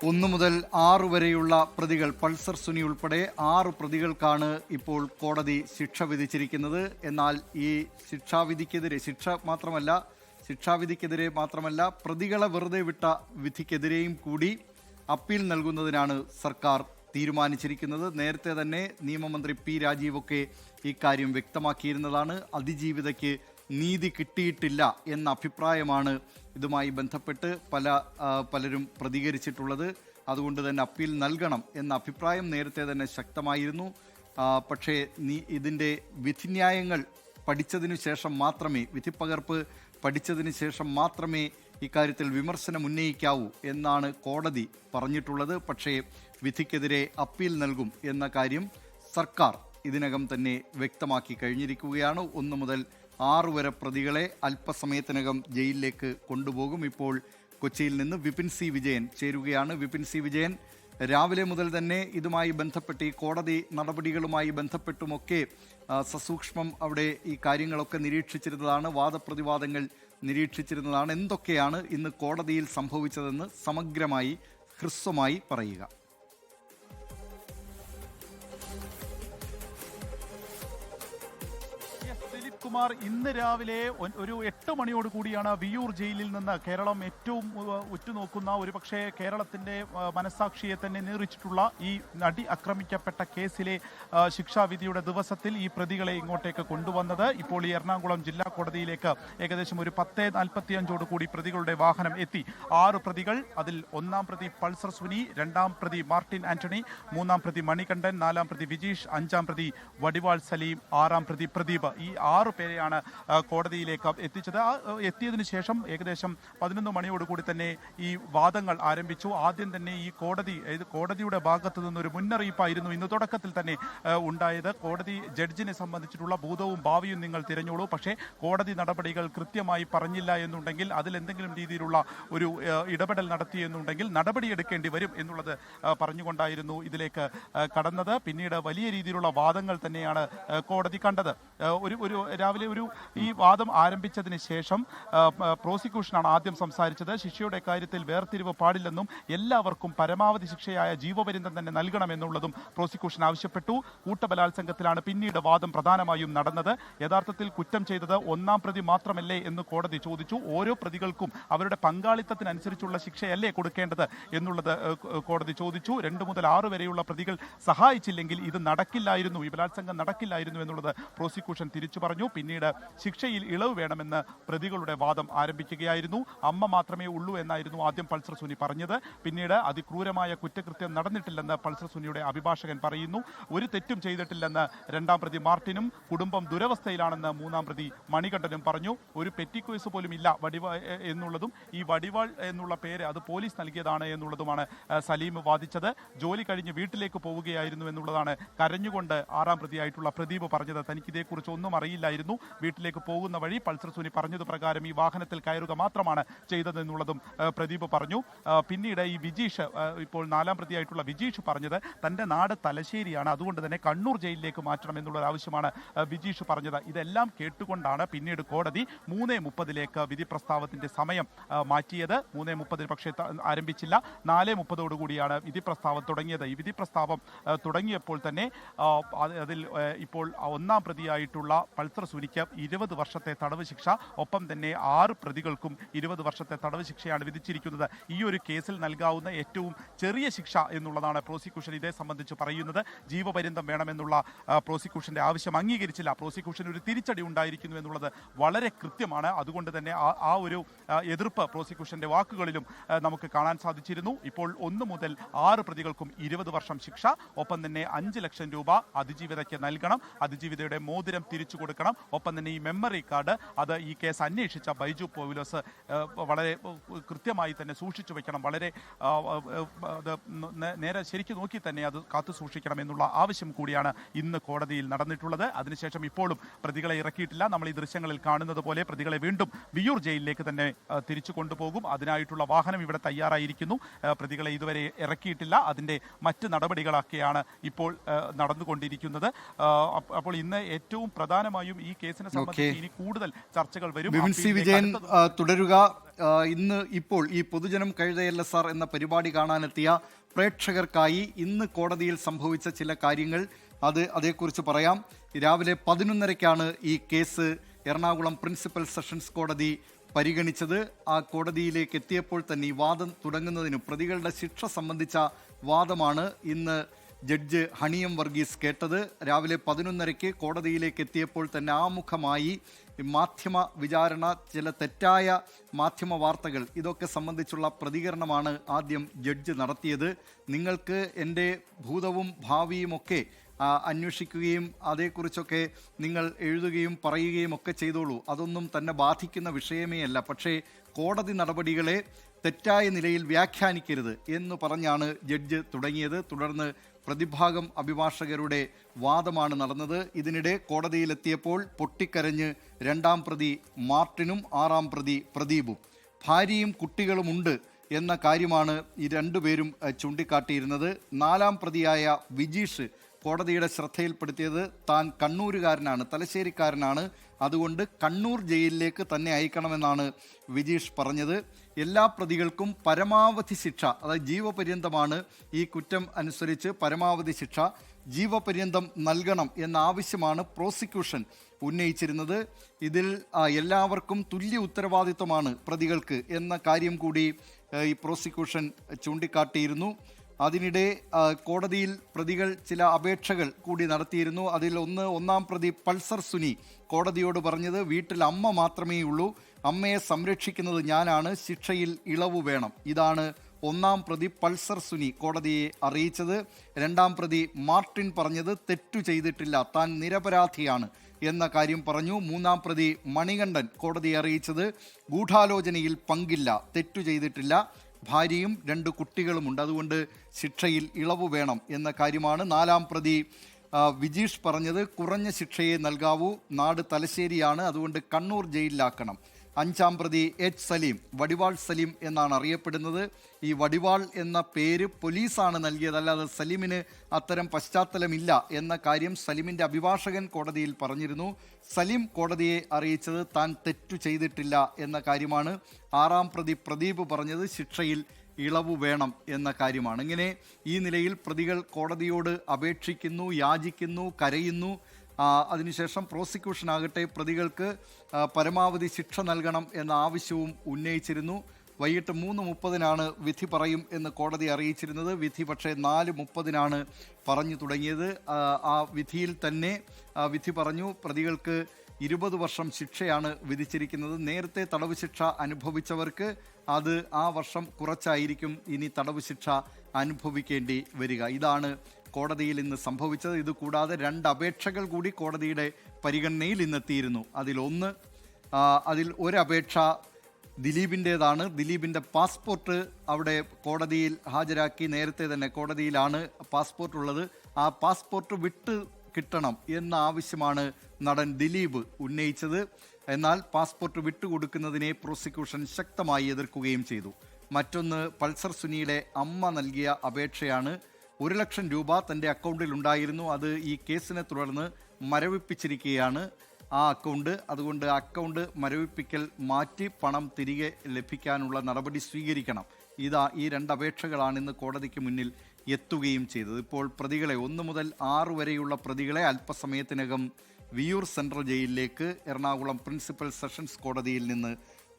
1 മുതൽ 6 വരെയുള്ള പ്രതികൾ, പൾസർ സുനി ഉൾപ്പെടെ 6 പ്രതികൾക്കാണ് ഇപ്പോൾ കോടതി ശിക്ഷ വിധിച്ചിരിക്കുന്നത്. എന്നാൽ ഈ ശിക്ഷാവിധിക്കെതിരെ മാത്രമല്ല പ്രതികളെ വെറുതെ വിട്ട വിധിക്കെതിരെയും കൂടി അപ്പീൽ നൽകുന്നതിനാണ് സർക്കാർ തീരുമാനിച്ചിരിക്കുന്നത്. നേരത്തെ തന്നെ നിയമമന്ത്രി പി രാജീവൊക്കെ ഇക്കാര്യം വ്യക്തമാക്കിയിരുന്നതാണ്. അതിജീവിതയ്ക്ക് നീതി കിട്ടിയിട്ടില്ല എന്ന അഭിപ്രായമാണ് ഇതുമായി ബന്ധപ്പെട്ട് പലരും പ്രതികരിച്ചിട്ടുള്ളത്. അതുകൊണ്ട് തന്നെ അപ്പീൽ നൽകണം എന്ന അഭിപ്രായം നേരത്തെ തന്നെ ശക്തമായിരുന്നു. പക്ഷേ ഇതിൻ്റെ വിധിന്യായങ്ങൾ പഠിച്ചതിനു ശേഷം മാത്രമേ, വിധിപ്പകർപ്പ് പഠിച്ചതിന് ശേഷം മാത്രമേ ഇക്കാര്യത്തിൽ വിമർശനം ഉന്നയിക്കാവൂ എന്നാണ് കോടതി പറഞ്ഞിട്ടുള്ളത്. പക്ഷേ വിധിക്കെതിരെ അപ്പീൽ നൽകും എന്ന കാര്യം സർക്കാർ ഇതിനകം തന്നെ വ്യക്തമാക്കി കഴിഞ്ഞിരിക്കുകയാണ്. 1 മുതൽ 6 വരെ പ്രതികളെ അല്പസമയത്തിനകം ജയിലിലേക്ക് കൊണ്ടുപോകും. ഇപ്പോൾ കൊച്ചിയിൽ നിന്ന് വിപിൻ സി വിജയൻ ചേരുകയാണ്. വിപിൻ സി വിജയൻ, രാവിലെ മുതൽ തന്നെ ഇതുമായി ബന്ധപ്പെട്ട് ഈ കോടതി നടപടികളുമായി ബന്ധപ്പെട്ടുമൊക്കെ സസൂക്ഷ്മം അവിടെ ഈ കാര്യങ്ങളൊക്കെ നിരീക്ഷിച്ചിരുന്നതാണ്, വാദപ്രതിവാദങ്ങൾ നിരീക്ഷിച്ചിരുന്നതാണ്. എന്തൊക്കെയാണ് ഇന്ന് കോടതിയിൽ സംഭവിച്ചതെന്ന് സമഗ്രമായി ഹ്രസ്വമായി പറയുക. കുമാർ, ഇന്ന് രാവിലെ ഒരു 8 മണിയോട് കൂടിയാണ് വിയ്യൂർ ജയിലിൽ നിന്ന് കേരളം ഏറ്റവും ഉറ്റുനോക്കുന്ന, ഒരുപക്ഷെ കേരളത്തിന്റെ മനസാക്ഷിയെ തന്നെ നീറിച്ചിട്ടുള്ള ഈ നടി ആക്രമിക്കപ്പെട്ട കേസിലെ ശിക്ഷാവിധിയുടെ ദിവസത്തിൽ ഈ പ്രതികളെ ഇങ്ങോട്ടേക്ക് കൊണ്ടുവന്നത്. ഇപ്പോൾ ഈ എറണാകുളം ജില്ലാ കോടതിയിലേക്ക് ഏകദേശം ഒരു 10:45 കൂടി പ്രതികളുടെ വാഹനം എത്തി. 6 പ്രതികൾ, അതിൽ 1-ാം പ്രതി പൾസർ സുനി, 2-ാം പ്രതി മാർട്ടിൻ ആന്റണി, 3-ാം പ്രതി മണികണ്ഠൻ, 4-ാം പ്രതി വിജീഷ്, 5-ാം പ്രതി വടിവാൾ സലീം, 6-ാം പ്രതി പ്രദീപ്. ഈ 6 പേരെയാണ് കോടതിയിലേക്ക് എത്തിച്ചത്. എത്തിയതിനു ശേഷം ഏകദേശം 11 മണിയോടുകൂടി തന്നെ ഈ വാദങ്ങൾ ആരംഭിച്ചു. ആദ്യം തന്നെ ഈ കോടതിയുടെ ഭാഗത്തു നിന്നൊരു മുന്നറിയിപ്പായിരുന്നു ഇന്ന് തുടക്കത്തിൽ തന്നെ ഉണ്ടായത്. കോടതി ജഡ്ജിനെ സംബന്ധിച്ചിട്ടുള്ള ഭൂതവും ഭാവിയും നിങ്ങൾ തിരഞ്ഞോളൂ, പക്ഷേ കോടതി നടപടികൾ കൃത്യമായി പറഞ്ഞില്ല എന്നുണ്ടെങ്കിൽ, അതിൽ എന്തെങ്കിലും രീതിയിലുള്ള ഒരു ഇടപെടൽ നടത്തിയെന്നുണ്ടെങ്കിൽ നടപടിയെടുക്കേണ്ടി വരും എന്നുള്ളത് പറഞ്ഞുകൊണ്ടായിരുന്നു ഇതിലേക്ക് കടന്നത്. പിന്നീട് വലിയ രീതിയിലുള്ള വാദങ്ങൾ തന്നെയാണ് കോടതി കണ്ടത്. രാവിലെ ഈ വാദം ആരംഭിച്ചതിന് ശേഷം പ്രോസിക്യൂഷനാണ് ആദ്യം സംസാരിച്ചത്. ശിക്ഷയുടെ കാര്യത്തിൽ വേർതിരിവ് പാടില്ലെന്നും എല്ലാവർക്കും പരമാവധി ശിക്ഷയായ ജീവപര്യന്തം തന്നെ നൽകണമെന്നുള്ളതും പ്രോസിക്യൂഷൻ ആവശ്യപ്പെട്ടു. കൂട്ടബലാത്സംഗത്തിലാണ് പിന്നീട് വാദം പ്രധാനമായും നടന്നത്. യഥാർത്ഥത്തിൽ കുറ്റം ചെയ്തത് 1-ാം പ്രതി മാത്രമല്ലേ എന്ന് കോടതി ചോദിച്ചു. ഓരോ പ്രതികൾക്കും അവരുടെ പങ്കാളിത്തത്തിനനുസരിച്ചുള്ള ശിക്ഷയല്ലേ കൊടുക്കേണ്ടത് എന്നുള്ളത് കോടതി ചോദിച്ചു. 2 മുതൽ 6 വരെയുള്ള പ്രതികൾ സഹായിച്ചില്ലെങ്കിൽ ഇത് നടക്കില്ലായിരുന്നു, ഈ ബലാത്സംഗം നടക്കില്ലായിരുന്നു എന്നുള്ളത് പ്രോസിക്യൂഷൻ തിരിച്ചു പറഞ്ഞു. പിന്നീട് ശിക്ഷയിൽ ഇളവ് വേണമെന്ന് പ്രതികളുടെ വാദം ആരംഭിക്കുകയായിരുന്നു. അമ്മ മാത്രമേ ഉള്ളൂ എന്നായിരുന്നു ആദ്യം പൾസർ സുനി പറഞ്ഞത്. പിന്നീട് അതിക്രൂരമായ കുറ്റകൃത്യം നടന്നിട്ടില്ലെന്ന് പൾസർ സുനിയുടെ അഭിഭാഷകൻ പറയുന്നു. ഒരു തെറ്റും ചെയ്തിട്ടില്ലെന്ന് 2-ാം പ്രതി മാർട്ടിനും കുടുംബം ദുരവസ്ഥയിലാണെന്ന് 3-ാം പ്രതി മണികണ്ഠനും പറഞ്ഞു. ഒരു പെറ്റി കേസ് പോലും ഇല്ല എന്നുള്ളതും ഈ വടിവാൾ എന്നുള്ള പേര് അത് പോലീസ് നൽകിയതാണ് എന്നുള്ളതുമാണ് സലീം വാദിച്ചത്. ജോലി കഴിഞ്ഞ് വീട്ടിലേക്ക് പോവുകയായിരുന്നു എന്നുള്ളതാണ് കരഞ്ഞുകൊണ്ട് 6-ാം പ്രതിയായിട്ടുള്ള പ്രദീപ് പറഞ്ഞത്. തനിക്ക് ഇതേക്കുറിച്ച് ഒന്നും അറിയില്ലായിരുന്നു, വീട്ടിലേക്ക് പോകുന്ന വഴി പൾസർ സുനി പറഞ്ഞത് പ്രകാരം ഈ വാഹനത്തിൽ കയറുക മാത്രമാണ് ചെയ്തതെന്നുള്ളതും പ്രദീപ് പറഞ്ഞു. പിന്നീട് ഈ വിജീഷ്, ഇപ്പോൾ 4-ാം പ്രതിയായിട്ടുള്ള വിജീഷ് പറഞ്ഞത് തൻ്റെ നാട് തലശ്ശേരിയാണ്, അതുകൊണ്ട് തന്നെ കണ്ണൂർ ജയിലിലേക്ക് മാറ്റണം എന്നുള്ള ആവശ്യമാണ് വിജീഷ് പറഞ്ഞത്. ഇതെല്ലാം കേട്ടുകൊണ്ടാണ് പിന്നീട് കോടതി 3:30 വിധി പ്രസ്താവത്തിന്റെ സമയം മാറ്റിയത്. 3:30 പക്ഷേ ആരംഭിച്ചില്ല, 4:30 വിധി പ്രസ്താവം തുടങ്ങിയത്. ഈ വിധി പ്രസ്താവം തുടങ്ങിയപ്പോൾ തന്നെ അതിൽ ഇപ്പോൾ 1-ാം പ്രതിയായിട്ടുള്ള പൾസർ സുനിക്ക് 20 വർഷത്തെ തടവ് ശിക്ഷ, ഒപ്പം തന്നെ 6 പ്രതികൾക്കും 20 വർഷത്തെ തടവ് ശിക്ഷയാണ് വിധിച്ചിരിക്കുന്നത്. ഈ ഒരു കേസിൽ നൽകാവുന്ന ഏറ്റവും ചെറിയ ശിക്ഷ എന്നുള്ളതാണ് പ്രോസിക്യൂഷൻ ഇതേ സംബന്ധിച്ച് പറയുന്നത്. ജീവപര്യന്തം വേണമെന്നുള്ള പ്രോസിക്യൂഷന്റെ ആവശ്യം അംഗീകരിച്ചില്ല. പ്രോസിക്യൂഷൻ ഒരു തിരിച്ചടി ഉണ്ടായിരിക്കുന്നു എന്നുള്ളത് വളരെ കൃത്യമാണ്. അതുകൊണ്ട് തന്നെ ആ ഒരു എതിർപ്പ് പ്രോസിക്യൂഷന്റെ വാക്കുകളിലും നമുക്ക് കാണാൻ സാധിച്ചിരുന്നു. ഇപ്പോൾ 1 മുതൽ 6 പ്രതികൾക്കും 20 വർഷം ശിക്ഷ, ഒപ്പം തന്നെ 5 ലക്ഷം രൂപ അതിജീവിതയ്ക്ക് നൽകണം, അതിജീവിതയുടെ മോതിരം തിരിച്ചു കൊടുക്കണം, ഒപ്പം തന്നെ ഈ മെമ്മറി കാർഡ് അത് ഈ കേസ് അന്വേഷിച്ച ബൈജു പൗലോസ് വളരെ കൃത്യമായി തന്നെ സൂക്ഷിച്ചു വെക്കണം, വളരെ നേരെ ശരിക്കും നോക്കി തന്നെ അത് കാത്തു സൂക്ഷിക്കണം എന്നുള്ള ആവശ്യം കൂടിയാണ് ഇന്ന് കോടതിയിൽ നടന്നിട്ടുള്ളത്. അതിനുശേഷം ഇപ്പോഴും പ്രതികളെ ഇറക്കിയിട്ടില്ല. നമ്മൾ ഈ ദൃശ്യങ്ങളിൽ കാണുന്നത് പോലെ പ്രതികളെ വീണ്ടും വിയ്യൂർ ജയിലിലേക്ക് തന്നെ തിരിച്ചു കൊണ്ടുപോകും. അതിനായിട്ടുള്ള വാഹനം ഇവിടെ തയ്യാറായിരിക്കുന്നു. പ്രതികളെ ഇതുവരെ ഇറക്കിയിട്ടില്ല. അതിൻ്റെ മറ്റ് നടപടികളൊക്കെയാണ് ഇപ്പോൾ നടന്നുകൊണ്ടിരിക്കുന്നത്. അപ്പോൾ ഇന്ന് ഏറ്റവും പ്രധാനമായും ഈ കേസിനെ സംബന്ധിച്ച് ഇനി കൂടുതൽ ചർച്ചകൾ വരും. ബിപിൻ സി വിജയൻ തുടരുക. ഇന്ന് ഇപ്പോൾ ഈ പൊതുജനം കഴുതയല്ല സാർ എന്ന പരിപാടി കാണാനെത്തിയ പ്രേക്ഷകർക്കായി ഇന്ന് കോടതിയിൽ സംഭവിച്ച ചില കാര്യങ്ങൾ അതേക്കുറിച്ച് പറയാം. രാവിലെ 11:30-ക്കാണ് ഈ കേസ് എറണാകുളം പ്രിൻസിപ്പൽ സെഷൻസ് കോടതി പരിഗണിച്ചത്. ആ കോടതിയിലേക്ക് എത്തിയപ്പോൾ തന്നെ ഈ വാദം തുടങ്ങുന്നതിന് പ്രതികളുടെ ശിക്ഷ സംബന്ധിച്ച വാദമാണ് ഇന്ന് ജഡ്ജ് ഹണിയം വർഗീസ് കേട്ടത്. രാവിലെ 11:30-ക്ക് കോടതിയിലേക്ക് എത്തിയപ്പോൾ തന്നെ ആമുഖമായി മാധ്യമ വിചാരണ, ചില തെറ്റായ മാധ്യമ വാർത്തകൾ, ഇതൊക്കെ സംബന്ധിച്ചുള്ള പ്രതികരണമാണ് ആദ്യം ജഡ്ജ് നടത്തിയത്. നിങ്ങൾക്ക് എൻ്റെ ഭൂതവും ഭാവിയുമൊക്കെ അന്വേഷിക്കുകയും അതേക്കുറിച്ചൊക്കെ നിങ്ങൾ എഴുതുകയും പറയുകയും ഒക്കെ ചെയ്തോളൂ, അതൊന്നും തന്നെ ബാധിക്കുന്ന വിഷയമേ അല്ല. പക്ഷേ കോടതി നടപടികളെ തെറ്റായ നിലയിൽ വ്യാഖ്യാനിക്കരുത് എന്ന് പറഞ്ഞാണ് ജഡ്ജ് തുടങ്ങിയത്. തുടർന്ന് പ്രതിഭാഗം അഭിഭാഷകരുടെ വാദമാണ് നടന്നത്. ഇതിനിടെ കോടതിയിലെത്തിയപ്പോൾ പൊട്ടിക്കരഞ്ഞ് 2ാം പ്രതി മാർട്ടിനും 6ാം പ്രതി പ്രദീപും. ഭാര്യയും കുട്ടികളുമുണ്ട് എന്ന കാര്യമാണ് ഈ രണ്ടുപേരും ചൂണ്ടിക്കാട്ടിയിരുന്നത്. 4ാം പ്രതിയായ വിജീഷ് കോടതിയുടെ ശ്രദ്ധയിൽപ്പെടുത്തിയത് താൻ കണ്ണൂരുകാരനാണ്, തലശ്ശേരിക്കാരനാണ്, അതുകൊണ്ട് കണ്ണൂർ ജയിലിലേക്ക് തന്നെ അയക്കണമെന്നാണ് വിജീഷ് പറഞ്ഞത്. എല്ലാ പ്രതികൾക്കും പരമാവധി ശിക്ഷ, അതായത് ജീവപര്യന്തമാണ് ഈ കുറ്റം അനുസരിച്ച് പരമാവധി ശിക്ഷ, ജീവപര്യന്തം നൽകണം എന്ന ആവശ്യമാണ് പ്രോസിക്യൂഷൻ ഉന്നയിച്ചിരുന്നത്. ഇതിൽ എല്ലാവർക്കും തുല്യ ഉത്തരവാദിത്വമാണ് പ്രതികൾക്ക് എന്ന കാര്യം കൂടി ഈ പ്രോസിക്യൂഷൻ ചൂണ്ടിക്കാട്ടിയിരുന്നു. അതിനിടെ കോടതിയിൽ പ്രതികൾ ചില അപേക്ഷകൾ കൂടി നടത്തിയിരുന്നു. അതിൽ 1ാം പ്രതി പൾസർ സുനി കോടതിയോട് പറഞ്ഞത് വീട്ടിൽ അമ്മ മാത്രമേ ഉള്ളൂ, അമ്മയെ സംരക്ഷിക്കുന്നത് ഞാനാണ്, ശിക്ഷയിൽ ഇളവ് വേണം. ഇതാണ് 1ാം പ്രതി പൾസർ സുനി കോടതിയെ അറിയിച്ചത്. 2ാം പ്രതി മാർട്ടിൻ പറഞ്ഞത് തെറ്റു ചെയ്തിട്ടില്ല, താൻ നിരപരാധിയാണ് എന്ന കാര്യം പറഞ്ഞു. 3ാം പ്രതി മണികണ്ഠൻ കോടതിയെ അറിയിച്ചത് ഗൂഢാലോചനയിൽ പങ്കില്ല, തെറ്റു ചെയ്തിട്ടില്ല, ഭാര്യയും 2 കുട്ടികളുമുണ്ട്, അതുകൊണ്ട് ശിക്ഷയിൽ ഇളവ് വേണം എന്ന കാര്യമാണ്. 4ാം പ്രതി വിജീഷ് പറഞ്ഞത് കുറഞ്ഞ ശിക്ഷയെ നൽകാവൂ, നാട് തലശ്ശേരിയാണ്, അതുകൊണ്ട് കണ്ണൂർ ജയിലിലാക്കണം. 5ാം പ്രതി എച്ച് സലീം, വടിവാൾ സലീം എന്നാണ് അറിയപ്പെടുന്നത്. ഈ വടിവാൾ എന്ന പേര് പോലീസാണ് നൽകിയത്, അല്ലാതെ സലീമിന് അത്തരം പശ്ചാത്തലമില്ല എന്ന കാര്യം സലീമിൻ്റെ അഭിഭാഷകൻ കോടതിയിൽ പറഞ്ഞിരുന്നു. സലീം കോടതിയെ അറിയിച്ചത് താൻ തെറ്റു ചെയ്തിട്ടില്ല എന്ന കാര്യമാണ്. 6ാം പ്രതി പ്രദീപ് പറഞ്ഞത് ശിക്ഷയിൽ ഇളവ് വേണം എന്ന കാര്യമാണ്. ഇങ്ങനെ ഈ നിലയിൽ പ്രതികൾ കോടതിയോട് അപേക്ഷിക്കുന്നു, യാചിക്കുന്നു, കരയുന്നു. അതിനുശേഷം പ്രോസിക്യൂഷൻ ആകട്ടെ പ്രതികൾക്ക് പരമാവധി ശിക്ഷ നൽകണം എന്ന ആവശ്യവും ഉന്നയിച്ചിരുന്നു. വൈകിട്ട് 3:30-നാണ് വിധി പറയും എന്ന് കോടതി അറിയിച്ചിരുന്നത്. വിധി പക്ഷേ 4:30-നാണ് പറഞ്ഞു തുടങ്ങിയത്. ആ വിധിയിൽ തന്നെ വിധി പറഞ്ഞു പ്രതികൾക്ക് 20 വർഷം ശിക്ഷയാണ് വിധിച്ചിരിക്കുന്നത്. നേരത്തെ തടവ് ശിക്ഷ അനുഭവിച്ചവർക്ക് അത് ആ വർഷം കുറച്ചായിരിക്കും ഇനി തടവ് ശിക്ഷ അനുഭവിക്കേണ്ടി വരിക. ഇതാണ് കോടതിയിൽ ഇന്ന് സംഭവിച്ചത്. ഇതുകൂടാതെ 2 അപേക്ഷകൾ കൂടി കോടതിയുടെ പരിഗണനയിൽ ഇന്നെത്തിയിരുന്നു. അതിൽ ഒരു അപേക്ഷ ദിലീപിൻ്റേതാണ്. ദിലീപിൻ്റെ പാസ്പോർട്ട് അവിടെ കോടതിയിൽ ഹാജരാക്കി. നേരത്തെ തന്നെ കോടതിയിലാണ് പാസ്പോർട്ട് ഉള്ളത്. ആ പാസ്പോർട്ട് വിട്ട് കിട്ടണം എന്ന ആവശ്യമാണ് നടൻ ദിലീപ് ഉന്നയിച്ചത്. എന്നാൽ പാസ്പോർട്ട് വിട്ടുകൊടുക്കുന്നതിനെ പ്രോസിക്യൂഷൻ ശക്തമായി എതിർക്കുകയും ചെയ്തു. മറ്റൊന്ന് പൾസർ സുനിയുടെ അമ്മ നൽകിയ അപേക്ഷയാണ്. 1 ലക്ഷം രൂപ തൻ്റെ അക്കൗണ്ടിൽ ഉണ്ടായിരുന്നു, അത് ഈ കേസിനെ തുടർന്ന് മരവിപ്പിച്ചിരിക്കുകയാണ് ആ അക്കൗണ്ട്. അതുകൊണ്ട് അക്കൗണ്ട് മരവിപ്പിക്കൽ മാറ്റി പണം തിരികെ ലഭിക്കാനുള്ള നടപടി സ്വീകരിക്കണം. ഈ 2 അപേക്ഷകളാണ് ഇന്ന് കോടതിക്ക് മുന്നിൽ എത്തുകയും ചെയ്തത്. ഇപ്പോൾ പ്രതികളെ 1 മുതൽ 6 വരെയുള്ള പ്രതികളെ അല്പസമയത്തിനകം വിയൂർ സെൻട്രൽ ജയിലിലേക്ക് എറണാകുളം പ്രിൻസിപ്പൽ സെഷൻസ് കോടതിയിൽ നിന്ന്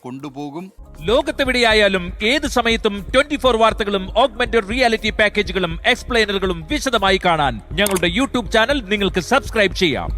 കൊണ്ടുപോകും. ലോകത്തെവിടെയായാലും ഏത് സമയത്തും 24 വാർത്തകളും ഓഗ്മെന്റഡ് റിയാലിറ്റി പാക്കേജുകളും എക്സ്പ്ലെയിനറുകളും വിശദമായി കാണാൻ ഞങ്ങളുടെ യൂട്യൂബ് ചാനൽ നിങ്ങൾക്ക് സബ്സ്ക്രൈബ് ചെയ്യാം.